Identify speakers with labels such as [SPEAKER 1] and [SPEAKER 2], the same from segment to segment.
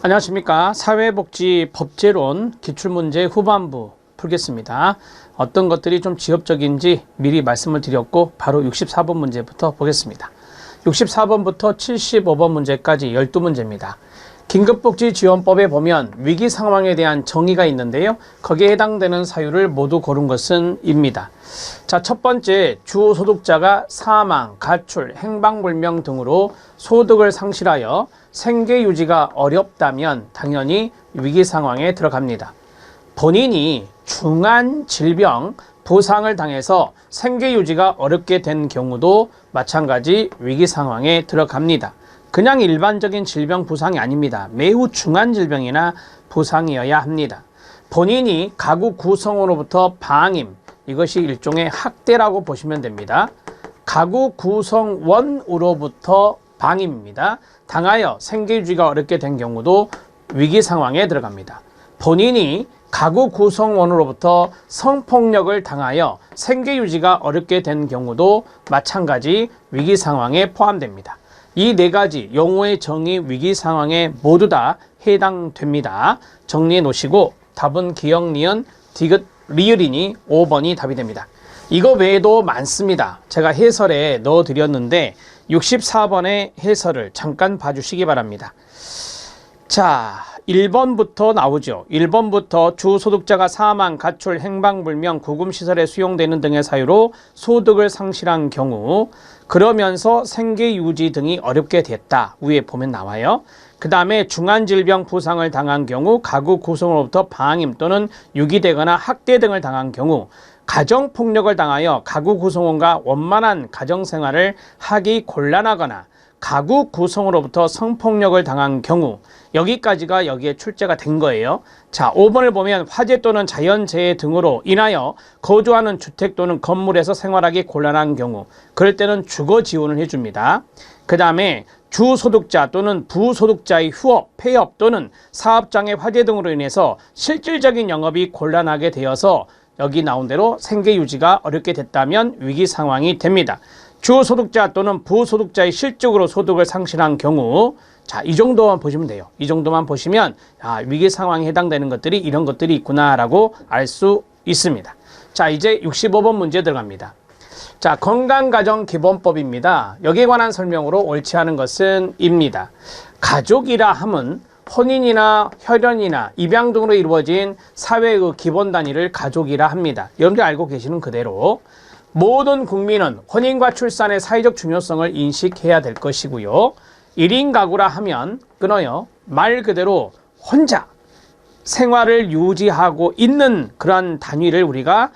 [SPEAKER 1] 안녕하십니까. 사회복지법제론 기출문제 후반부 풀겠습니다. 어떤 것들이 좀 지엽적인지 미리 말씀을 드렸고 바로 64번 문제부터 보겠습니다. 64번부터 75번 문제까지 12문제입니다. 긴급복지지원법에 보면 위기 상황에 대한 정의가 있는데요. 거기에 해당되는 사유를 모두 고른 것은 입니다. 자, 첫 번째, 주소득자가 사망, 가출, 행방불명 등으로 소득을 상실하여 생계 유지가 어렵다면 당연히 위기 상황에 들어갑니다. 본인이 중한 질병, 부상을 당해서 생계 유지가 어렵게 된 경우도 마찬가지 위기 상황에 들어갑니다. 그냥 일반적인 질병, 부상이 아닙니다. 매우 중한 질병이나 부상이어야 합니다. 본인이 가구 구성원으로부터 방임, 이것이 일종의 학대라고 보시면 됩니다. 가구 구성원으로부터 방임입니다. 당하여 생계 유지가 어렵게 된 경우도 위기 상황에 들어갑니다. 본인이 가구 구성원으로부터 성폭력을 당하여 생계 유지가 어렵게 된 경우도 마찬가지 위기 상황에 포함됩니다. 이 네 가지 용어의 정의 위기 상황에 모두 다 해당됩니다. 정리해 놓으시고 답은 기역, 니은, 디귿, 리을이니 5번이 답이 됩니다. 이거 외에도 많습니다. 제가 해설에 넣어드렸는데 64번의 해설을 잠깐 봐주시기 바랍니다. 자, 1번부터 나오죠. 1번부터 주소득자가 사망, 가출, 행방불명, 구금시설에 수용되는 등의 사유로 소득을 상실한 경우 그러면서 생계유지 등이 어렵게 됐다. 위에 보면 나와요. 그 다음에 중한질병 부상을 당한 경우 가구 구성으로부터 방임 또는 유기되거나 학대 등을 당한 경우 가정폭력을 당하여 가구 구성원과 원만한 가정생활을 하기 곤란하거나 가구 구성으로부터 성폭력을 당한 경우 여기까지가 여기에 출제가 된 거예요. 자, 5번을 보면 화재 또는 자연재해 등으로 인하여 거주하는 주택 또는 건물에서 생활하기 곤란한 경우 그럴 때는 주거 지원을 해줍니다. 그 다음에 주소득자 또는 부소득자의 휴업, 폐업 또는 사업장의 화재 등으로 인해서 실질적인 영업이 곤란하게 되어서 여기 나온 대로 생계 유지가 어렵게 됐다면 위기 상황이 됩니다. 주소득자 또는 부소득자의 실적으로 소득을 상실한 경우 자, 이 정도만 보시면 돼요. 이 정도만 보시면 위기 상황에 해당되는 것들이 이런 것들이 있구나라고 알 수 있습니다. 자, 이제 65번 문제 들어갑니다. 자, 건강가정기본법입니다. 여기에 관한 설명으로 옳지 않은 것은 입니다. 가족이라 함은 혼인이나 혈연이나 입양 등으로 이루어진 사회의 기본 단위를 가족이라 합니다. 여러분들 알고 계시는 그대로 모든 국민은 혼인과 출산의 사회적 중요성을 인식해야 될 것이고요. 1인 가구라 하면 끊어요. 말 그대로 혼자 생활을 유지하고 있는 그런 단위를 우리가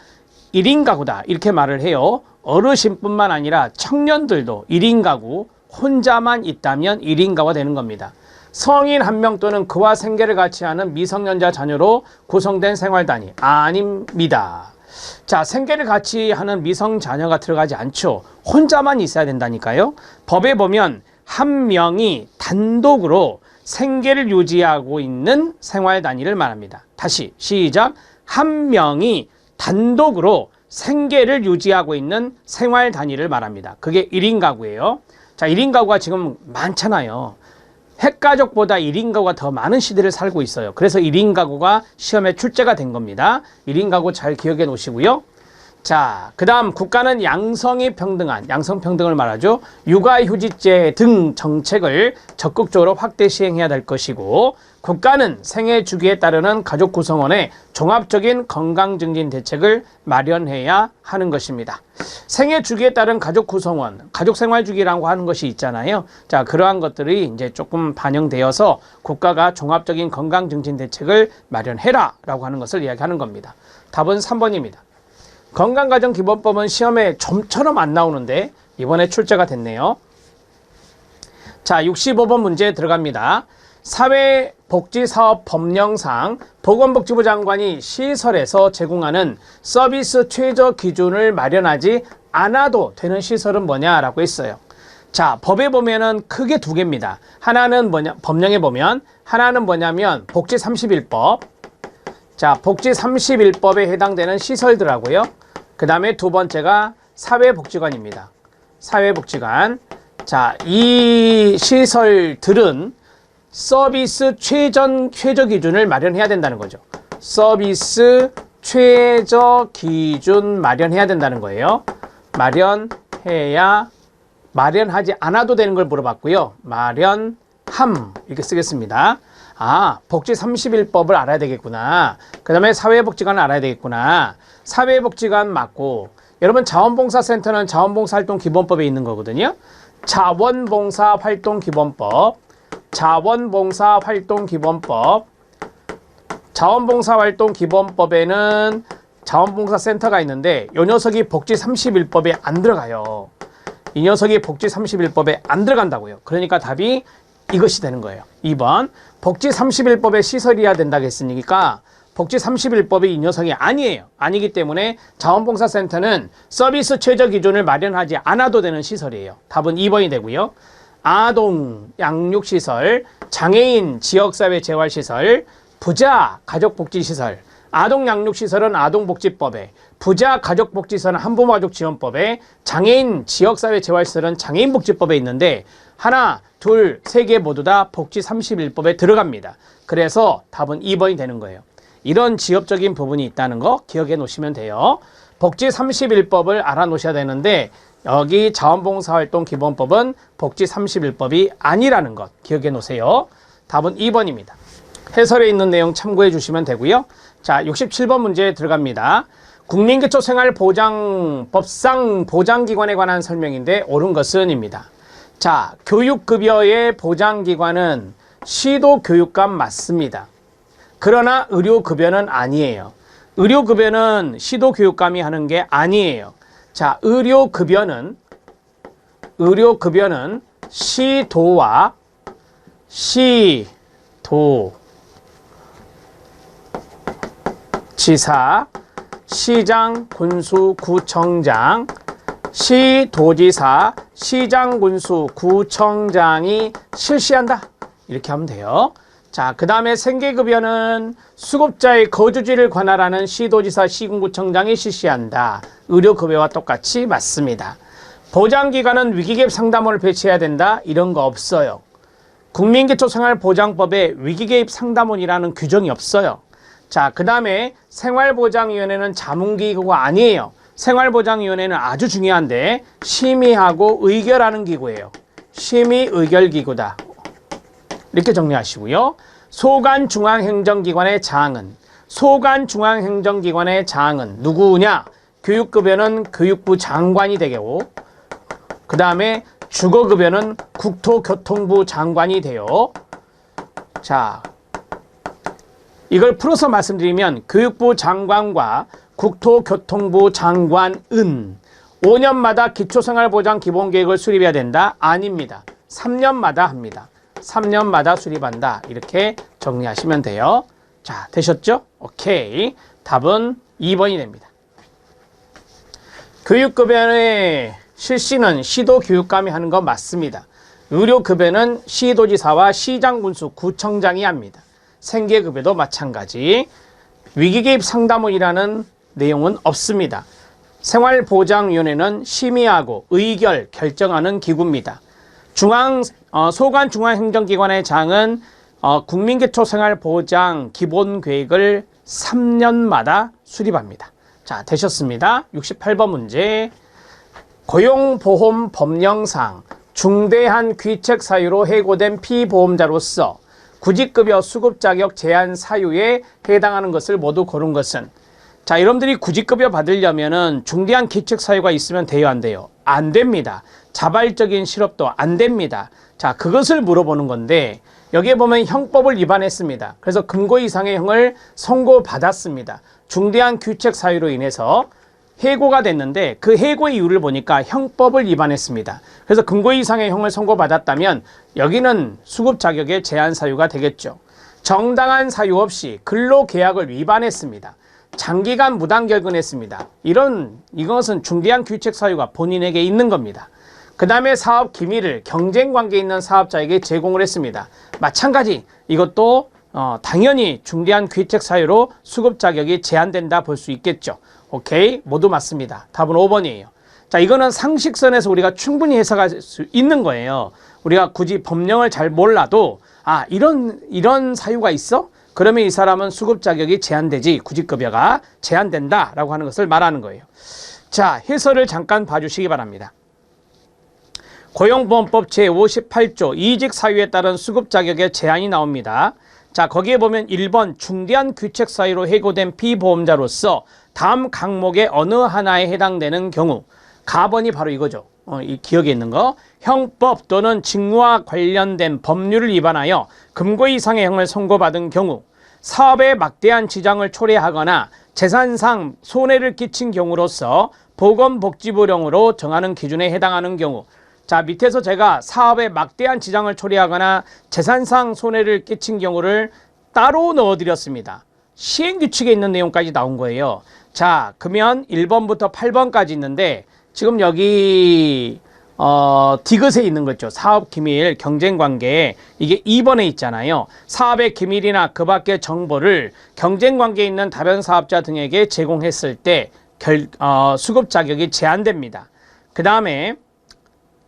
[SPEAKER 1] 1인 가구다 이렇게 말을 해요. 어르신뿐만 아니라 청년들도 1인 가구 혼자만 있다면 1인 가구가 되는 겁니다. 성인 한 명 또는 그와 생계를 같이 하는 미성년자 자녀로 구성된 생활단위 아닙니다. 자, 생계를 같이 하는 미성 자녀가 들어가지 않죠. 혼자만 있어야 된다니까요. 법에 보면 한 명이 단독으로 생계를 유지하고 있는 생활 단위를 말합니다. 다시 시작. 한 명이 단독으로 생계를 유지하고 있는 생활 단위를 말합니다. 그게 1인 가구예요. 자, 1인 가구가 지금 많잖아요. 핵가족보다 1인 가구가 더 많은 시대를 살고 있어요. 그래서 1인 가구가 시험에 출제가 된 겁니다. 1인 가구 잘 기억해 놓으시고요. 자, 그 다음 국가는 양성이 평등한, 양성평등을 말하죠. 육아휴직제 등 정책을 적극적으로 확대 시행해야 될 것이고 국가는 생애 주기에 따르는 가족 구성원의 종합적인 건강증진 대책을 마련해야 하는 것입니다. 생애 주기에 따른 가족 구성원, 가족 생활 주기라고 하는 것이 있잖아요. 자, 그러한 것들이 이제 조금 반영되어서 국가가 종합적인 건강증진 대책을 마련해라 라고 하는 것을 이야기하는 겁니다. 답은 3번입니다. 건강가정기본법은 시험에 좀처럼 안 나오는데 이번에 출제가 됐네요. 자, 65번 문제 들어갑니다. 사회복지사업 법령상 보건복지부 장관이 시설에서 제공하는 서비스 최저 기준을 마련하지 않아도 되는 시설은 뭐냐라고 했어요. 자, 법에 보면은 크게 두 개입니다. 하나는 뭐냐, 법령에 보면 하나는 뭐냐면 복지 31법. 자, 복지 31법에 해당되는 시설들하고요. 그 다음에 두 번째가 사회복지관입니다. 사회복지관. 자, 이 시설들은 서비스 최저 기준을 마련해야 된다는 거죠. 서비스 최저 기준 마련해야 된다는 거예요. 마련하지 않아도 되는 걸 물어봤고요. 마련함 이렇게 쓰겠습니다. 아, 복지 31법을 알아야 되겠구나. 그 다음에 사회복지관을 알아야 되겠구나. 사회복지관 맞고, 여러분 자원봉사센터는 자원봉사활동기본법에 있는 거거든요. 자원봉사활동기본법, 자원봉사활동기본법에는 자원봉사센터가 있는데 이 녀석이 복지 31법에 안 들어가요. 이 녀석이 복지 31법에 안 들어간다고요. 그러니까 답이 이것이 되는 거예요. 2번 복지 31법에 시설이어야 된다고 했으니까 복지 31법이 이 녀석이 아니에요. 아니기 때문에 자원봉사센터는 서비스 최저 기준을 마련하지 않아도 되는 시설이에요. 답은 2번이 되고요. 아동 양육시설, 장애인 지역사회 재활시설, 부자 가족복지시설, 아동 양육시설은 아동복지법에, 부자 가족복지시설은 한부모가족지원법에, 장애인 지역사회 재활시설은 장애인복지법에 있는데 하나, 둘, 세 개 모두 다 복지 31법에 들어갑니다. 그래서 답은 2번이 되는 거예요. 이런 지역적인 부분이 있다는 거 기억해 놓으시면 돼요. 복지 31법을 알아 놓으셔야 되는데 여기 자원봉사활동기본법은 복지 31법이 아니라는 것 기억해 놓으세요. 답은 2번입니다. 해설에 있는 내용 참고해 주시면 되고요. 자, 67번 문제 들어갑니다. 국민기초생활보장법상 보장기관에 관한 설명인데 옳은 것은입니다. 자, 교육급여의 보장기관은 시도교육감 맞습니다. 그러나 의료급여는 아니에요. 의료급여는 시도교육감이 하는 게 아니에요. 자, 의료급여는 시도와 시도지사, 시장, 군수, 구청장, 시도지사, 시장, 군수, 구청장이 실시한다. 이렇게 하면 돼요. 자, 그 다음에 생계급여는 수급자의 거주지를 관할하는 시도지사, 시군구청장이 실시한다. 의료급여와 똑같이 맞습니다. 보장기관은 위기개입 상담원을 배치해야 된다. 이런 거 없어요. 국민기초생활보장법에 위기개입 상담원이라는 규정이 없어요. 자, 그 다음에 생활보장위원회는 자문기구가 아니에요. 생활보장위원회는 아주 중요한데 심의하고 의결하는 기구예요. 심의의결기구다. 이렇게 정리하시고요. 소관중앙행정기관의 장은 누구냐? 교육급여는 교육부 장관이 되고, 그 다음에 주거급여는 국토교통부 장관이 돼요. 자, 이걸 풀어서 말씀드리면 교육부 장관과 국토교통부 장관은 5년마다 기초생활보장 기본계획을 수립해야 된다? 아닙니다. 3년마다 합니다. 3년마다 수립한다. 이렇게 정리하시면 돼요. 자, 되셨죠? 오케이. 답은 2번이 됩니다. 교육급여의 실시는 시도교육감이 하는 건 맞습니다. 의료급여는 시도지사와 시장군수, 구청장이 합니다. 생계급여도 마찬가지. 위기개입 상담원이라는 내용은 없습니다. 생활보장위원회는 심의하고 의결, 결정하는 기구입니다. 소관중앙행정기관의 장은 국민기초생활보장 기본계획을 3년마다 수립합니다. 자, 되셨습니다. 68번 문제. 고용보험법령상 중대한 귀책 사유로 해고된 피보험자로서 구직급여 수급자격 제한 사유에 해당하는 것을 모두 고른 것은? 자, 여러분들이 구직급여 받으려면은 중대한 귀책 사유가 있으면 돼요, 안 돼요? 안 됩니다. 자발적인 실업도 안 됩니다. 자, 그것을 물어보는 건데 여기에 보면 형법을 위반했습니다. 그래서 금고 이상의 형을 선고받았습니다. 중대한 귀책 사유로 인해서 해고가 됐는데 그 해고의 이유를 보니까 형법을 위반했습니다. 그래서 금고 이상의 형을 선고받았다면 여기는 수급 자격의 제한 사유가 되겠죠. 정당한 사유 없이 근로계약을 위반했습니다. 장기간 무단결근했습니다. 이것은 중대한 귀책 사유가 본인에게 있는 겁니다. 그 다음에 사업 기밀을 경쟁관계에 있는 사업자에게 제공을 했습니다. 마찬가지 이것도 당연히 중대한 귀책 사유로 수급 자격이 제한된다 볼 수 있겠죠. 오케이, 모두 맞습니다. 답은 5번이에요. 자, 이거는 상식선에서 우리가 충분히 해석할 수 있는 거예요. 우리가 굳이 법령을 잘 몰라도 이런 사유가 있어? 그러면 이 사람은 수급 자격이 제한되지, 구직급여가 제한된다라고 하는 것을 말하는 거예요. 자, 해설을 잠깐 봐주시기 바랍니다. 고용보험법 제58조 이직 사유에 따른 수급 자격의 제한이 나옵니다. 자, 거기에 보면 1번 중대한 규책 사유로 해고된 피보험자로서 다음 항목의 어느 하나에 해당되는 경우, 가번이 바로 이거죠. 이 기억에 있는 거. 형법 또는 직무와 관련된 법률을 위반하여 금고 이상의 형을 선고받은 경우, 사업에 막대한 지장을 초래하거나 재산상 손해를 끼친 경우로서 보건복지부령으로 정하는 기준에 해당하는 경우. 자, 밑에서 제가 사업에 막대한 지장을 초래하거나 재산상 손해를 끼친 경우를 따로 넣어드렸습니다. 시행규칙에 있는 내용까지 나온 거예요. 자, 그러면 1번부터 8번까지 있는데 지금 여기 디귿에 있는 거죠. 사업기밀, 경쟁관계, 이게 2번에 있잖아요. 사업의 기밀이나 그 밖의 정보를 경쟁관계에 있는 다른 사업자 등에게 제공했을 때 수급 자격이 제한됩니다. 그 다음에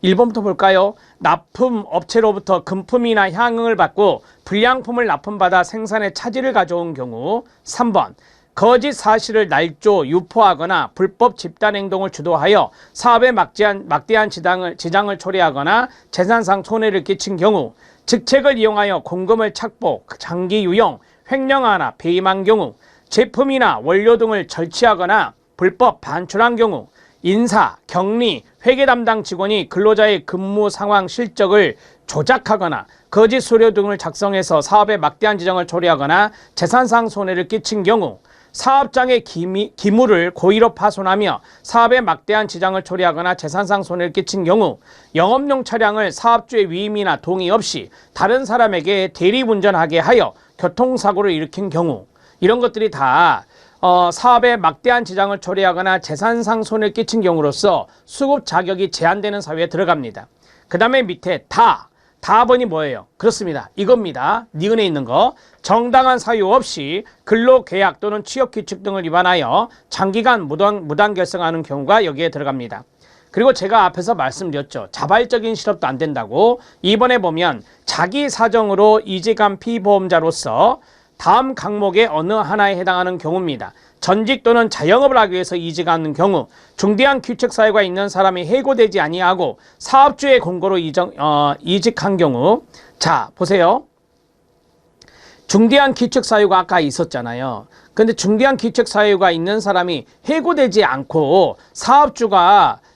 [SPEAKER 1] 1번부터 볼까요? 납품 업체로부터 금품이나 향응을 받고 불량품을 납품받아 생산에 차질을 가져온 경우. 3번 거짓 사실을 날조, 유포하거나 불법 집단행동을 주도하여 사업에 막대한 지장을 초래하거나 재산상 손해를 끼친 경우. 직책을 이용하여 공금을 착복, 장기 유용, 횡령하거나 배임한 경우. 제품이나 원료 등을 절취하거나 불법 반출한 경우. 인사, 격리, 회계 담당 직원이 근로자의 근무 상황 실적을 조작하거나 거짓 서류 등을 작성해서 사업에 막대한 지장을 초래하거나 재산상 손해를 끼친 경우. 사업장의 기물을 고의로 파손하며 사업에 막대한 지장을 초래하거나 재산상 손해를 끼친 경우. 영업용 차량을 사업주의 위임이나 동의 없이 다른 사람에게 대리운전하게 하여 교통사고를 일으킨 경우. 이런 것들이 다 사업에 막대한 지장을 초래하거나 재산상 손해를 끼친 경우로서 수급 자격이 제한되는 사유에 들어갑니다. 그 다음에 밑에 다번이 뭐예요? 그렇습니다. 이겁니다. 니은에 있는 거. 정당한 사유 없이 근로계약 또는 취업규칙 등을 위반하여 장기간 무단 결성하는 경우가 여기에 들어갑니다. 그리고 제가 앞에서 말씀드렸죠. 자발적인 실업도 안 된다고. 이번에 보면 자기 사정으로 이직한 피보험자로서 다음 항목의 어느 하나에 해당하는 경우입니다. 전직 또는 자영업을 하기 위해서 이직하는 경우, 중대한 규칙 사유가 있는 사람이 해고되지 아니하고 사업주의 공고로 이직한 경우. 자, 보세요. 중대한 규칙 사유가 아까 있었잖아요. 근데 중대한 규칙 사유가 있는 사람이 해고되지 않고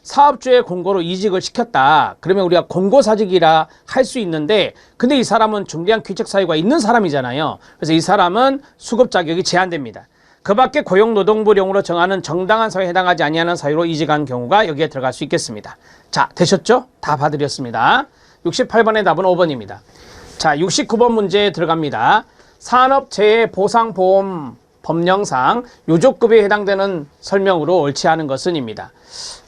[SPEAKER 1] 사업주의 공고로 이직을 시켰다. 그러면 우리가 공고사직이라 할 수 있는데, 근데 이 사람은 중대한 규칙 사유가 있는 사람이잖아요. 그래서 이 사람은 수급 자격이 제한됩니다. 그 밖에 고용노동부령으로 정하는 정당한 사유에 해당하지 아니하는 사유로 이직한 경우가 여기에 들어갈 수 있겠습니다. 자, 되셨죠? 다 봐드렸습니다. 68번의 답은 5번입니다. 자, 69번 문제에 들어갑니다. 산업재해보상보험 법령상 유족급여에 해당되는 설명으로 옳지 않은 것은입니다.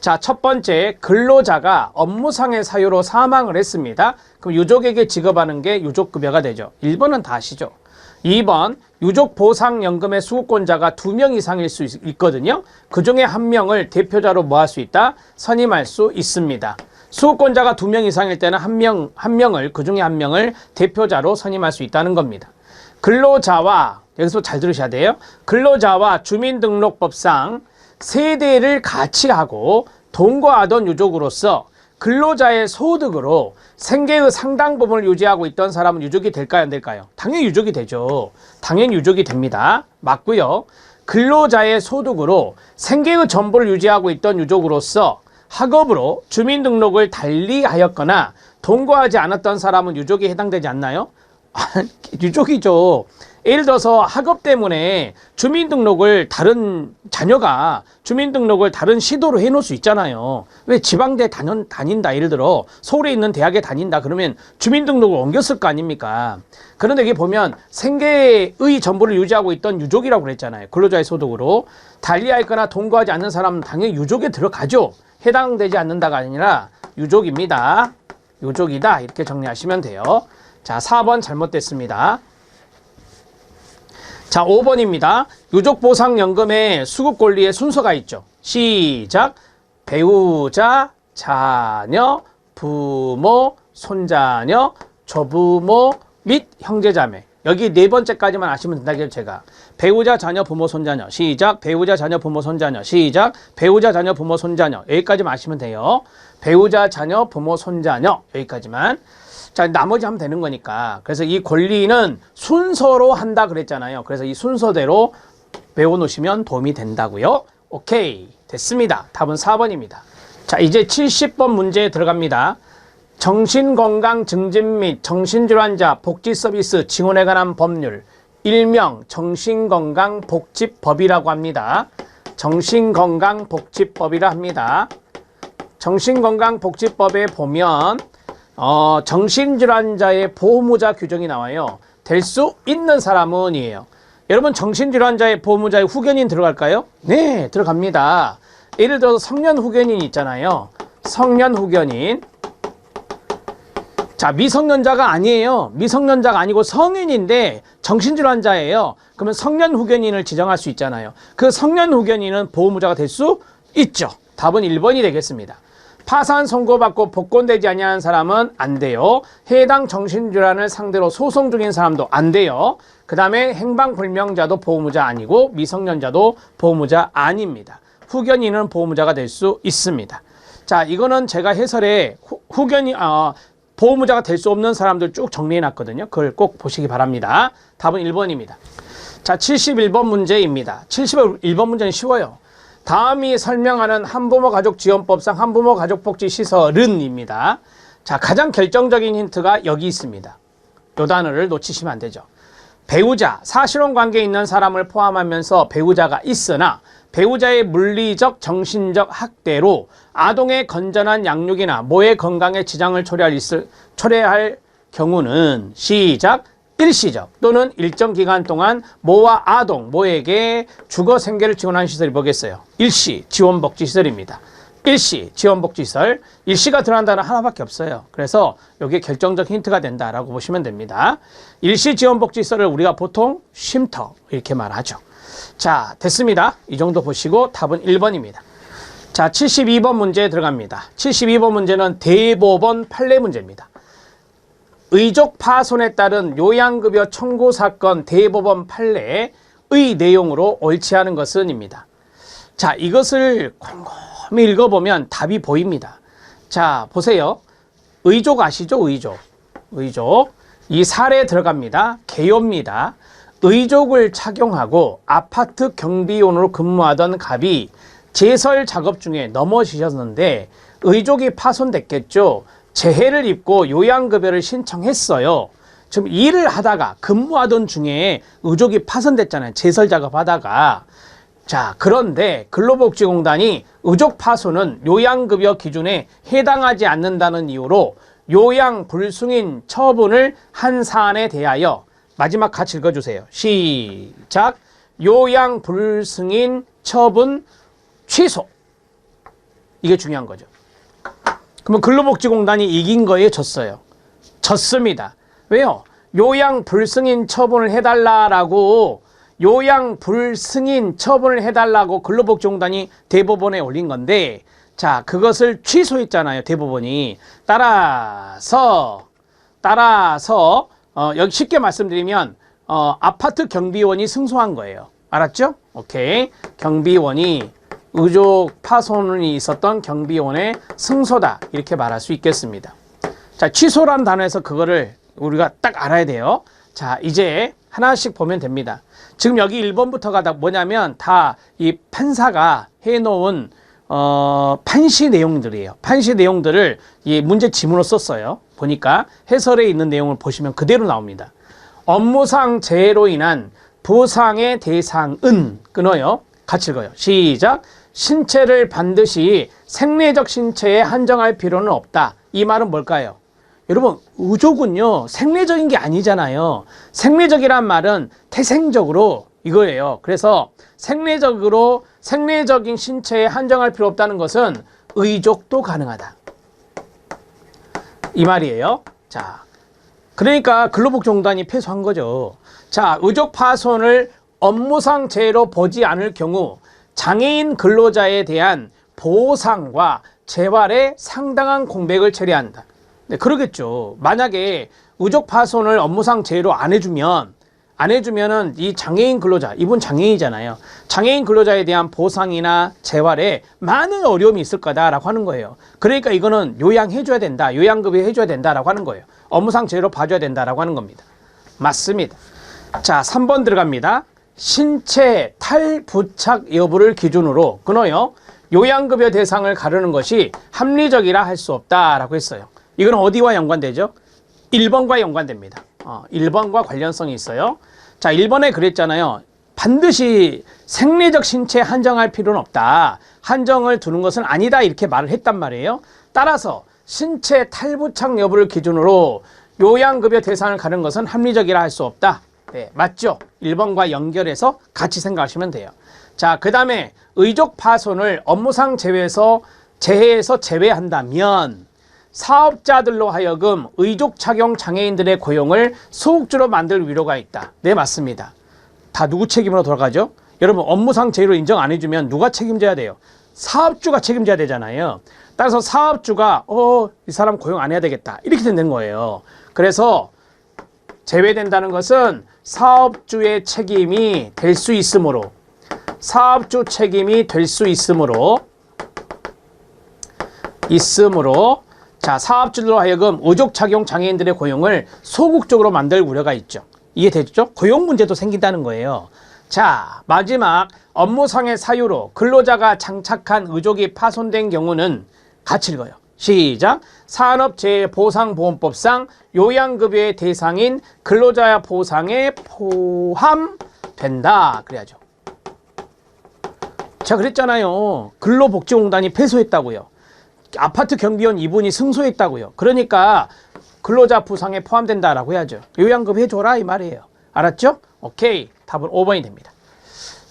[SPEAKER 1] 자, 첫 번째, 근로자가 업무상의 사유로 사망을 했습니다. 그럼 유족에게 지급하는 게 유족급여가 되죠. 1번은 다 아시죠? 2번, 유족보상연금의 수급권자가 2명 이상일 수 있거든요. 그 중에 1명을 대표자로 뭐 할 수 있다? 선임할 수 있습니다. 수급권자가 2명 이상일 때는 그 중에 1명을 대표자로 선임할 수 있다는 겁니다. 근로자와, 여기서 잘 들으셔야 돼요. 근로자와 주민등록법상 세대를 같이 하고 동거하던 유족으로서 근로자의 소득으로 생계의 상당 부분을 유지하고 있던 사람은 유족이 될까요, 안 될까요? 당연히 유족이 되죠. 당연히 유족이 됩니다. 맞고요. 근로자의 소득으로 생계의 전부를 유지하고 있던 유족으로서 학업으로 주민등록을 달리하였거나 동거하지 않았던 사람은 유족에 해당되지 않나요? 유족이죠. 예를 들어서 학업 때문에 자녀가 주민등록을 다른 시도로 해놓을 수 있잖아요. 왜 지방대 다닌다, 예를 들어 서울에 있는 대학에 다닌다 그러면 주민등록을 옮겼을 거 아닙니까? 그런데 여기 보면 생계의 전부를 유지하고 있던 유족이라고 그랬잖아요. 근로자의 소득으로 달리하였거나 동거하지 않는 사람은 당연히 유족에 들어가죠. 해당되지 않는다가 아니라 유족입니다. 유족이다, 이렇게 정리하시면 돼요. 자, 4번 잘못됐습니다. 자, 5번입니다. 유족보상연금의 수급권리의 순서가 있죠. 시작. 배우자, 자녀, 부모, 손자녀, 조부모 및 형제자매. 여기 네 번째까지만 아시면 된다고요. 제가 배우자, 자녀, 부모, 손자녀. 시작. 배우자, 자녀, 부모, 손자녀. 시작. 배우자, 자녀, 부모, 손자녀. 여기까지만 아시면 돼요. 배우자, 자녀, 부모, 손자녀. 여기까지만. 자, 나머지 하면 되는 거니까. 그래서 이 권리는 순서로 한다 그랬잖아요. 그래서 이 순서대로 배워놓으시면 도움이 된다고요. 오케이. 됐습니다. 답은 4번입니다. 자, 이제 70번 문제에 들어갑니다. 정신건강 증진 및 정신질환자 복지 서비스 지원에 관한 법률, 일명 정신건강복지법이라고 합니다. 정신건강복지법이라 합니다. 정신건강복지법에 보면 정신질환자의 보호무자 규정이 나와요. 될 수 있는 사람은 이에요. 여러분, 정신질환자의 보호무자의 후견인 들어갈까요? 네, 들어갑니다. 예를 들어서 성년 후견인 있잖아요. 성년 후견인. 자, 미성년자가 아니에요. 미성년자가 아니고 성인인데 정신질환자예요. 그러면 성년 후견인을 지정할 수 있잖아요. 그 성년 후견인은 보호무자가 될 수 있죠. 답은 1번이 되겠습니다. 파산 선고받고 복권되지 아니하는 사람은 안 돼요. 해당 정신질환을 상대로 소송 중인 사람도 안 돼요. 그 다음에 행방불명자도 보호무자 아니고 미성년자도 보호무자 아닙니다. 후견인은 보호무자가 될 수 있습니다. 자, 이거는 제가 해설에 보호무자가 될 수 없는 사람들 쭉 정리해 놨거든요. 그걸 꼭 보시기 바랍니다. 답은 1번입니다. 자, 71번 문제입니다. 71번 문제는 쉬워요. 다음이 설명하는 한부모 가족지원법상 한부모 가족복지 시설은입니다. 자, 가장 결정적인 힌트가 여기 있습니다. 요 단어를 놓치시면 안 되죠. 배우자, 사실혼 관계에 있는 사람을 포함하면서 배우자가 있으나 배우자의 물리적, 정신적 학대로 아동의 건전한 양육이나 모의 건강에 지장을 초래할 경우는 시작, 일시적 또는 일정 기간 동안 모와 아동, 모에게 주거 생계를 지원하는 시설이 뭐겠어요? 일시 지원복지시설입니다. 일시 지원복지시설. 일시가 들어간 단어 하나밖에 없어요. 그래서 이게 결정적 힌트가 된다라고 보시면 됩니다. 일시 지원복지시설을 우리가 보통 쉼터 이렇게 말하죠. 자, 됐습니다. 이 정도 보시고 답은 1번입니다. 자, 72번 문제에 들어갑니다. 72번 문제는 대법원 판례 문제입니다. 의족 파손에 따른 요양급여 청구 사건 대법원 판례의 내용으로 옳지 않은 것은입니다. 자, 이것을 곰곰이 읽어보면 답이 보입니다. 자, 보세요. 의족 아시죠? 의족. 이 사례에 들어갑니다. 개요입니다. 의족을 착용하고 아파트 경비원으로 근무하던 갑이 제설 작업 중에 넘어지셨는데 의족이 파손됐겠죠. 재해를 입고 요양급여를 신청했어요. 지금 일을 하다가 근무하던 중에 의족이 파손됐잖아요. 제설 작업하다가. 자, 그런데 근로복지공단이 의족 파손은 요양급여 기준에 해당하지 않는다는 이유로 요양불승인 처분을 한 사안에 대하여 마지막 같이 읽어주세요. 시작. 요양불승인 처분 취소. 이게 중요한 거죠. 그러면 근로복지공단이 이긴 거에 졌어요. 졌습니다. 왜요? 요양불승인 처분을 해달라고 근로복지공단이 대법원에 올린 건데, 자, 그것을 취소했잖아요. 대법원이. 따라서 여기 쉽게 말씀드리면 아파트 경비원이 승소한 거예요. 알았죠? 오케이. 경비원이 의족 파손이 있었던 경비원의 승소다. 이렇게 말할 수 있겠습니다. 자, 취소라는 단어에서 그거를 우리가 딱 알아야 돼요. 자, 이제 하나씩 보면 됩니다. 지금 여기 1번부터가 다 뭐냐면 다 이 판사가 해놓은 판시 내용들이에요. 판시 내용들을 이 문제 지문으로 썼어요. 보니까 해설에 있는 내용을 보시면 그대로 나옵니다. 업무상 재해로 인한 보상의 대상은 끊어요. 같이 읽어요. 시작. 신체를 반드시 생리적 신체에 한정할 필요는 없다. 이 말은 뭘까요? 여러분, 의족은요 생리적인 게 아니잖아요. 생리적이란 말은 태생적으로 이거예요. 그래서 생리적인 신체에 한정할 필요 없다는 것은 의족도 가능하다. 이 말이에요. 자, 그러니까 근로복지공단이 패소한 거죠. 자, 의족 파손을 업무상 재해로 보지 않을 경우 장애인 근로자에 대한 보상과 재활에 상당한 공백을 처리한다. 네, 그러겠죠. 만약에 의족 파손을 업무상 재해로 안 해주면은 이 장애인 근로자, 이분 장애인이잖아요. 장애인 근로자에 대한 보상이나 재활에 많은 어려움이 있을 거다라고 하는 거예요. 그러니까 이거는 요양해줘야 된다, 요양급여 해줘야 된다라고 하는 거예요. 업무상 재해로 봐줘야 된다라고 하는 겁니다. 맞습니다. 자, 3번 들어갑니다. 신체 탈부착 여부를 기준으로 끊어요. 요양급여 대상을 가르는 것이 합리적이라 할 수 없다라고 했어요. 이건 어디와 연관되죠? 1번과 연관됩니다. 1번과 관련성이 있어요. 자, 1번에 그랬잖아요. 반드시 생리적 신체에 한정할 필요는 없다. 한정을 두는 것은 아니다. 이렇게 말을 했단 말이에요. 따라서 신체 탈부착 여부를 기준으로 요양급여 대상을 가는 것은 합리적이라 할 수 없다. 네, 맞죠? 1번과 연결해서 같이 생각하시면 돼요. 자, 그 다음에 의족 파손을 업무상 재해에서 제외한다면 사업자들로 하여금 의족 착용 장애인들의 고용을 소극적으로 만들 위로가 있다. 네, 맞습니다. 다 누구 책임으로 돌아가죠? 여러분, 업무상 재해로 인정 안 해주면 누가 책임져야 돼요? 사업주가 책임져야 되잖아요. 따라서 사업주가 이 사람 고용 안 해야 되겠다, 이렇게 되는 거예요. 그래서 제외된다는 것은 사업주의 책임이 될 수 있으므로, 사업주 책임이 될 수 있으므로 자, 사업주들로 하여금 의족 착용 장애인들의 고용을 소극적으로 만들 우려가 있죠. 이해되죠? 고용 문제도 생긴다는 거예요. 자, 마지막 업무상의 사유로 근로자가 장착한 의족이 파손된 경우는 같이 읽어요. 시작. 산업재해보상보험법상 요양급여의 대상인 근로자 보상에 포함된다. 그래야죠. 제가 그랬잖아요. 근로복지공단이 패소했다고요. 아파트 경비원 이분이 승소했다고요. 그러니까 근로자 부상에 포함된다라고 해야죠. 요양급 해줘라 이 말이에요. 알았죠? 오케이. 답은 5번이 됩니다.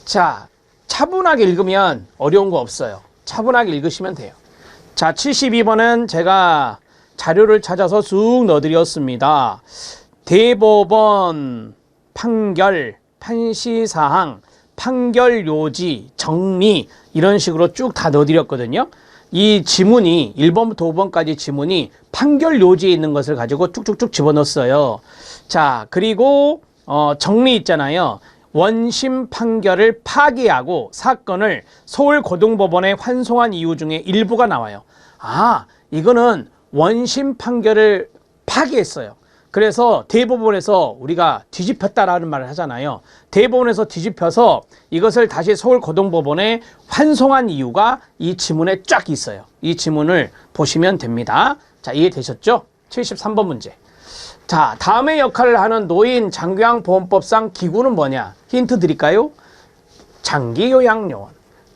[SPEAKER 1] 자, 차분하게 읽으면 어려운 거 없어요. 차분하게 읽으시면 돼요. 자, 72번은 제가 자료를 찾아서 쑥 넣어드렸습니다. 대법원 판결, 판시사항, 판결 요지, 정리 이런 식으로 쭉 다 넣어드렸거든요. 이 지문이 1번부터 5번까지 지문이 판결 요지에 있는 것을 가지고 쭉쭉쭉 집어넣었어요. 자, 그리고 정리 있잖아요. 원심 판결을 파기하고 사건을 서울고등법원에 환송한 이유 중에 일부가 나와요. 아, 이거는 원심 판결을 파기했어요. 그래서 대법원에서 우리가 뒤집혔다라는 말을 하잖아요. 대법원에서 뒤집혀서 이것을 다시 서울고등법원에 환송한 이유가 이 지문에 쫙 있어요. 이 지문을 보시면 됩니다. 자, 이해되셨죠? 73번 문제. 자, 다음의 역할을 하는 노인 장기요양보험법상 기구는 뭐냐? 힌트 드릴까요? 장기요양요원,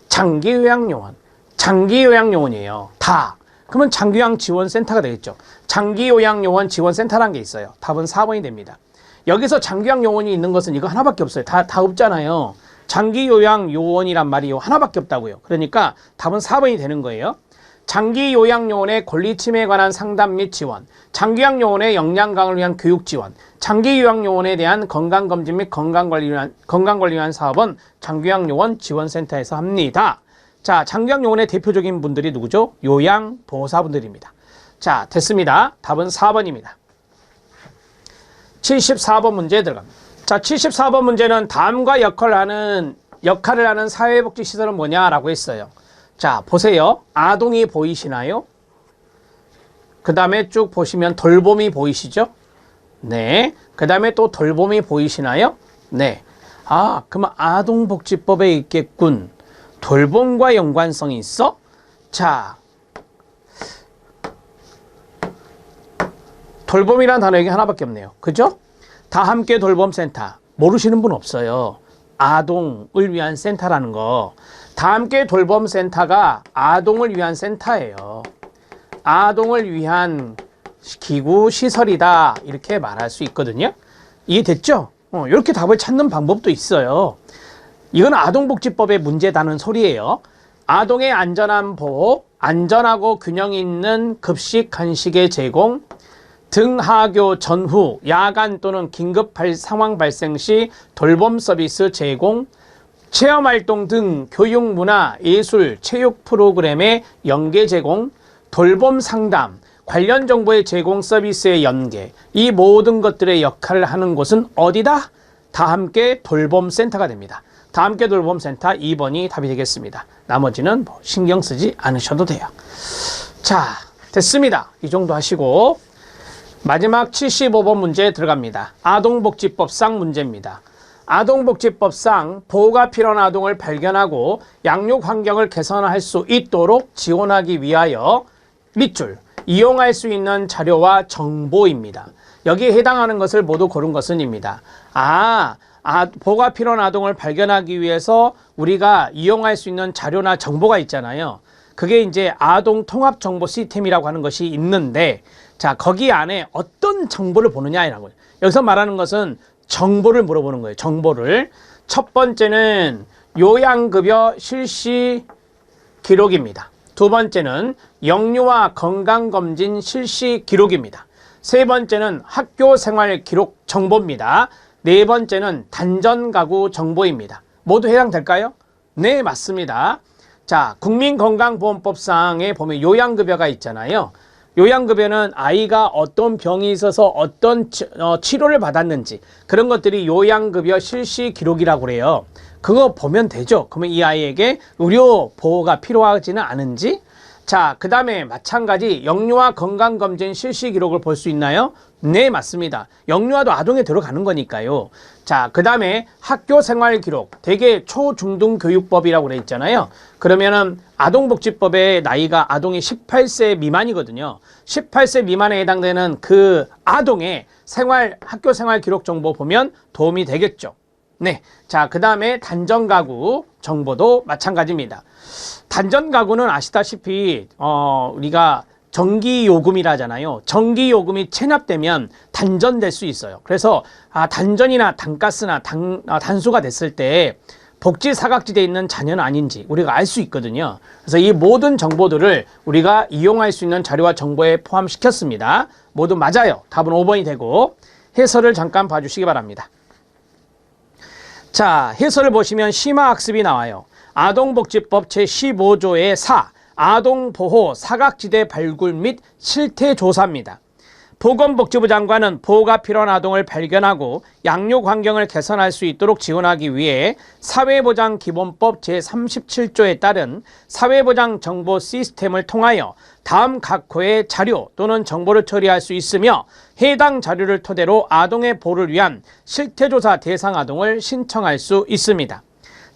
[SPEAKER 1] 장기요양요원, 장기요양요원이에요. 다. 그러면 장기요양지원센터가 되겠죠. 장기요양요원 지원센터라는 게 있어요. 답은 4번이 됩니다. 여기서 장기요양요원이 있는 것은 이거 하나밖에 없어요. 다 없잖아요. 장기요양요원이란 말이 하나밖에 없다고요. 그러니까 답은 4번이 되는 거예요. 장기요양요원의 권리침해에 관한 상담 및 지원, 장기요양요원의 역량 강화를 위한 교육 지원, 장기요양요원에 대한 건강검진 및 건강관리 위한 사업은 장기요양요원 지원센터에서 합니다. 자, 장기요양요원의 대표적인 분들이 누구죠? 요양보호사분들입니다. 자, 됐습니다. 답은 4번입니다. 74번 문제 들어갑니다. 자, 74번 문제는 다음과 역할을 하는 사회복지시설은 뭐냐라고 했어요. 자, 보세요. 아동이 보이시나요? 그 다음에 쭉 보시면 돌봄이 보이시죠? 네. 그 다음에 또 돌봄이 보이시나요? 네. 아, 그러면 아동복지법에 있겠군. 돌봄과 연관성이 있어? 자, 돌봄이라는 단어 여기 하나밖에 없네요. 그죠? 다 함께 돌봄센터. 모르시는 분 없어요. 아동을 위한 센터라는 거. 다 함께 돌봄센터가 아동을 위한 센터예요. 아동을 위한 기구, 시설이다. 이렇게 말할 수 있거든요. 이해됐죠? 이렇게 답을 찾는 방법도 있어요. 이건 아동복지법의 문제다는 소리예요. 아동의 안전한 보호, 안전하고 균형 있는 급식, 간식의 제공, 등하교 전후, 야간 또는 긴급 상황 발생 시 돌봄 서비스 제공, 체험활동 등 교육, 문화, 예술, 체육 프로그램의 연계 제공, 돌봄 상담, 관련 정보의 제공 서비스의 연계, 이 모든 것들의 역할을 하는 곳은 어디다? 다함께 돌봄센터가 됩니다. 다함께 돌봄센터 2번이 답이 되겠습니다. 나머지는 뭐 신경 쓰지 않으셔도 돼요. 자, 됐습니다. 이 정도 하시고 마지막 75번 문제 들어갑니다. 아동복지법상 문제입니다. 아동복지법상 보호가 필요한 아동을 발견하고 양육 환경을 개선할 수 있도록 지원하기 위하여 밑줄 이용할 수 있는 자료와 정보입니다. 여기에 해당하는 것을 모두 고른 것은입니다. 보호가 필요한 아동을 발견하기 위해서 우리가 이용할 수 있는 자료나 정보가 있잖아요. 그게 이제 아동 통합 정보 시스템이라고 하는 것이 있는데, 자, 거기 안에 어떤 정보를 보느냐라는 거예요. 여기서 말하는 것은 정보를 물어보는 거예요. 정보를. 첫 번째는 요양급여 실시 기록입니다. 두 번째는 영유아 건강검진 실시 기록입니다. 세 번째는 학교 생활 기록 정보입니다. 네 번째는 단전가구 정보입니다. 모두 해당될까요? 네, 맞습니다. 자, 국민건강보험법상에 보면 요양급여가 있잖아요. 요양급여는 아이가 어떤 병이 있어서 어떤 치료를 받았는지 그런 것들이 요양급여 실시 기록이라고 그래요. 그거 보면 되죠. 그러면 이 아이에게 의료 보호가 필요하지는 않은지. 자, 그 다음에 마찬가지 영유아 건강검진 실시 기록을 볼 수 있나요? 네, 맞습니다. 영유아도 아동에 들어가는 거니까요. 자, 그 다음에 학교 생활 기록, 대개 초중등교육법이라고 그래 있잖아요. 그러면은 아동복지법의 나이가 아동이 18세 미만이거든요. 18세 미만에 해당되는 그 아동의 학교 생활 기록 정보 보면 도움이 되겠죠. 네. 자, 그 다음에 단전가구 정보도 마찬가지입니다. 단전가구는 아시다시피, 우리가 전기요금이라 하잖아요. 전기요금이 체납되면 단전될 수 있어요. 그래서 단전이나 단가스나 단수가 됐을 때 복지 사각지대에 있는 자녀는 아닌지 우리가 알 수 있거든요. 그래서 이 모든 정보들을 우리가 이용할 수 있는 자료와 정보에 포함시켰습니다. 모두 맞아요. 답은 5번이 되고 해설을 잠깐 봐주시기 바랍니다. 자, 해설을 보시면 심화학습이 나와요. 아동복지법 제15조의 4 아동보호 사각지대 발굴 및 실태조사입니다. 보건복지부 장관은 보호가 필요한 아동을 발견하고 양육 환경을 개선할 수 있도록 지원하기 위해 사회보장기본법 제37조에 따른 사회보장 정보 시스템을 통하여 다음 각 호의 자료 또는 정보를 처리할 수 있으며 해당 자료를 토대로 아동의 보호를 위한 실태조사 대상 아동을 신청할 수 있습니다.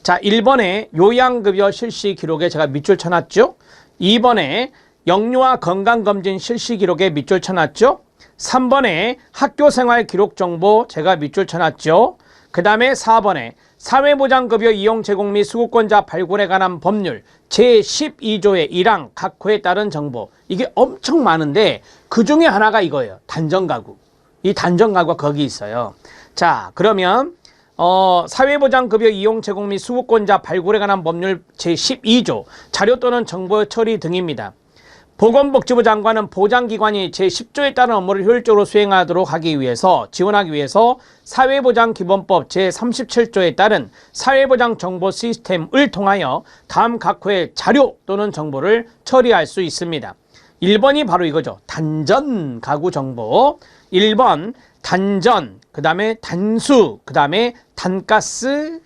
[SPEAKER 1] 자, 1번에 요양급여 실시 기록에 제가 밑줄 쳐놨죠. 2번에 영유아 건강검진 실시 기록에 밑줄 쳐놨죠. 3번에 학교생활 기록 정보 제가 밑줄 쳐놨죠. 그 다음에 4번에 사회보장급여 이용 제공 및 수급권자 발굴에 관한 법률 제12조의 1항 각 호에 따른 정보. 이게 엄청 많은데 그 중에 하나가 이거예요. 단전가구. 이 단전가구가 거기 있어요. 자, 그러면 사회보장급여 이용 제공 및 수급권자 발굴에 관한 법률 제12조 자료 또는 정보 처리 등입니다. 보건복지부 장관은 보장기관이 제10조에 따른 업무를 효율적으로 수행하도록 하기 위해서 지원하기 위해서 사회보장기본법 제37조에 따른 사회보장 정보 시스템을 통하여 다음 각 호의 자료 또는 정보를 처리할 수 있습니다. 1번이 바로 이거죠. 단전 가구 정보. 1번 단전, 그 다음에 단수, 그 다음에 단가스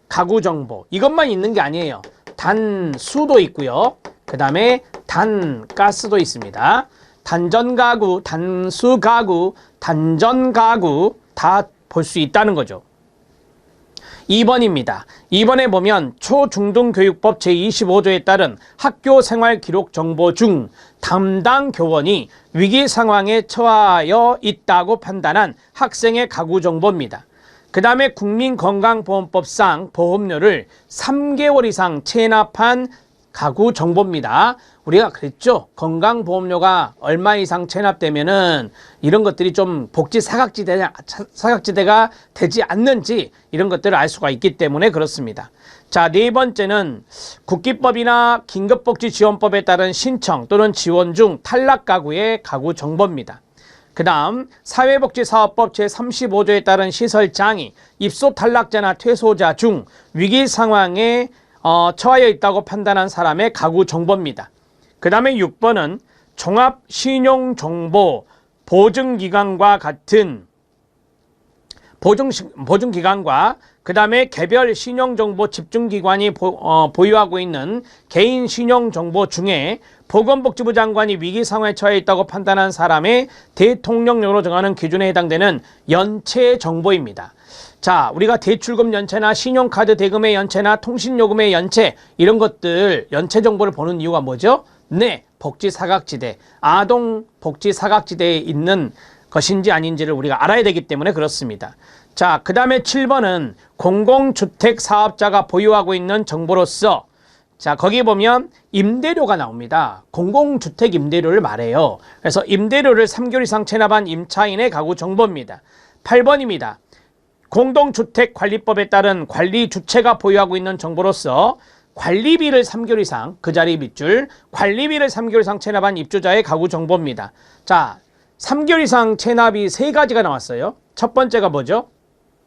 [SPEAKER 1] 가구 정보. 이것만 있는 게 아니에요. 단수도 있고요. 그 다음에 단가스도 있습니다. 단전가구, 단수가구, 단전가구 다 볼 수 있다는 거죠. 2번입니다. 2번에 보면 초중등교육법 제25조에 따른 학교 생활 기록 정보 중 담당 교원이 위기 상황에 처하여 있다고 판단한 학생의 가구 정보입니다. 그 다음에 국민건강보험법상 보험료를 3개월 이상 체납한 가구 정보입니다. 우리가 그랬죠. 건강보험료가 얼마 이상 체납되면은 이런 것들이 좀 복지 사각지대가 되지 않는지 이런 것들을 알 수가 있기 때문에 그렇습니다. 자, 네 번째는 국기법이나 긴급복지지원법에 따른 신청 또는 지원 중 탈락 가구의 가구 정보입니다. 그 다음 사회복지사업법 제35조에 따른 시설장애, 입소 탈락자나 퇴소자 중 위기 상황에 처하여 있다고 판단한 사람의 가구 정보입니다. 그 다음에 6번은 종합신용정보 보증기관과 같은 보증기관과 그 다음에 개별 신용정보 집중기관이 보유하고 있는 개인 신용정보 중에 보건복지부 장관이 위기 상황에 처해 있다고 판단한 사람의 대통령령으로 정하는 기준에 해당되는 연체 정보입니다. 자, 우리가 대출금 연체나 신용카드 대금의 연체나 통신요금의 연체 이런 것들 연체 정보를 보는 이유가 뭐죠? 네, 복지사각지대, 아동복지사각지대에 있는 것인지 아닌지를 우리가 알아야 되기 때문에 그렇습니다. 자, 그 다음에 7번은 공공주택 사업자가 보유하고 있는 정보로서 자, 거기 보면 임대료가 나옵니다. 공공주택 임대료를 말해요. 그래서 임대료를 3개월 이상 체납한 임차인의 가구 정보입니다. 8번입니다. 공동주택관리법에 따른 관리주체가 보유하고 있는 정보로서 관리비를 3개월 이상 그 자리 밑줄 관리비를 3개월 이상 체납한 입주자의 가구 정보입니다. 자, 3개월 이상 체납이 3가지가 나왔어요. 첫 번째가 뭐죠?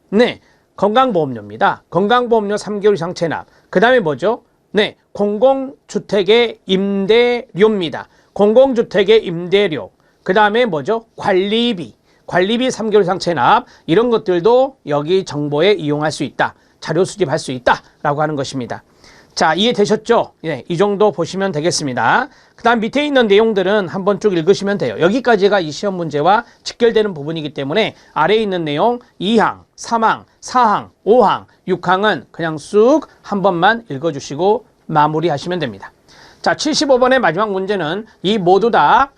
[SPEAKER 1] 네, 건강보험료입니다. 건강보험료 3개월 이상 체납. 그 다음에 뭐죠? 네, 공공주택의 임대료입니다. 공공주택의 임대료. 그 다음에 뭐죠? 관리비. 관리비 3개월 이상 체납. 이런 것들도 여기 정보에 이용할 수 있다. 자료 수집할 수 있다. 라고 하는 것입니다. 자, 이해되셨죠? 네, 이 정도 보시면 되겠습니다. 그 다음 밑에 있는 내용들은 한번 쭉 읽으시면 돼요. 여기까지가 이 시험 문제와 직결되는 부분이기 때문에 아래에 있는 내용 2항, 3항, 4항, 5항, 6항은 그냥 쑥 한 번만 읽어주시고 마무리하시면 됩니다. 자, 75번의 마지막 문제는 이 모두 다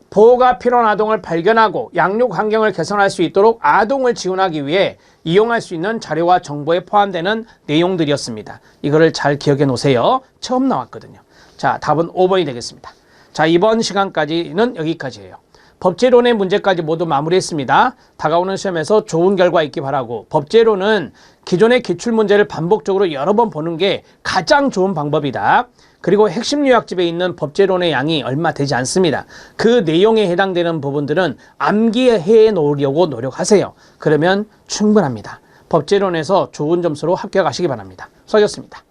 [SPEAKER 1] 보호가 필요한 아동을 발견하고 양육 환경을 개선할 수 있도록 아동을 지원하기 위해 이용할 수 있는 자료와 정보에 포함되는 내용들이었습니다. 이거를 잘 기억해 놓으세요. 처음 나왔거든요. 자, 답은 5번이 되겠습니다. 자, 이번 시간까지는 여기까지예요. 법제론의 문제까지 모두 마무리했습니다. 다가오는 시험에서 좋은 결과 있기 바라고 법제론은 기존의 기출문제를 반복적으로 여러 번 보는 게 가장 좋은 방법이다. 그리고 핵심 요약집에 있는 법제론의 양이 얼마 되지 않습니다. 그 내용에 해당되는 부분들은 암기해 놓으려고 노력하세요. 그러면 충분합니다. 법제론에서 좋은 점수로 합격하시기 바랍니다. 수고하셨습니다.